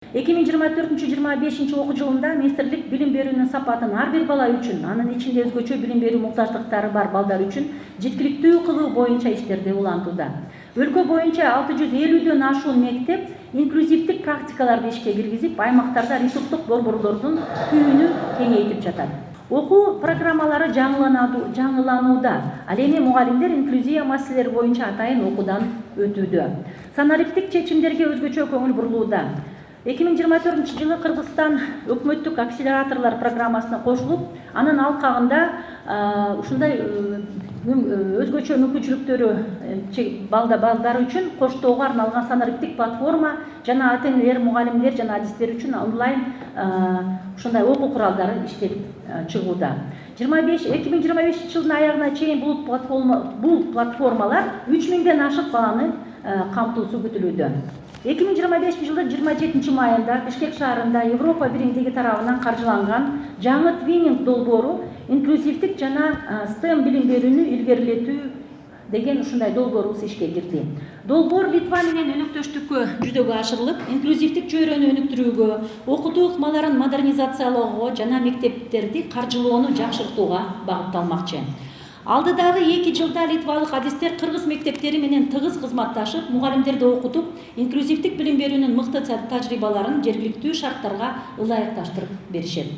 2024-25 окуу жылында министрлик билим берүүнүн сапатын ар бир бала үчүн, анын ичинде өзгөчө билим берүү муктаждыктары бар балдар үчүн жеткиликтүү кылуу боюнча иштерди улантууда. Өлкө боюнча 650дөн ашуун мектеп инклюзивдик практикаларды ишке киргизип, аймактарда ресурстук борборлордун күйүнү кеңейтип жатат. Окуу программалары жаңыланууда. Ал эми мугалимдер инклюзия маселелери боюнча атайын окуудан өтүүдө. Санариптик чечимдерге өзгөчө көңүл бурулууда. 2024 жылы Кыргызстан өкмөттүк акселераторлор программасына кошулуп, анын алкагында ушундай өзгөчө мүмкүнчүлүктөрү балдар үчүн коштоого арналган санариптик платформа жана ата-энелер, мугалимдер жана адистер үчүн онлайн ушундай окуу куралдары иштеп чыгууда. 2025 жылдын аягына чейин бул платформалар 3000ден ашык баланы камтуусу күтүлүүдө. 2025 жылдын 27 майында Бишкек шаарында Европа биримдиги тарабынан каржыланган жаңы твининг долбоору инклюзивдик жана STEM билим берүүнү илгерилетүү деген ушундай долбоорубуз ишке кирди. Долбоор Литва менен өнөктөштүккө жүзөгө ашырылып, инклюзивдик чөйрөнү өнүктүрүүгө, окутуу ыкмаларын модернизациялоого жана мектептерди каржылоону жакшыртууга багытталмакчы. Алдыдагы 2 жылда литвалык адистер кыргыз мектептери менен тыгыз кызматташып, мугалимдерди окутуп, инклюзивдик билим берүүнүн мыкты тажрыйбаларын жергиликтүү шарттарга ылайыкташтырып беришет.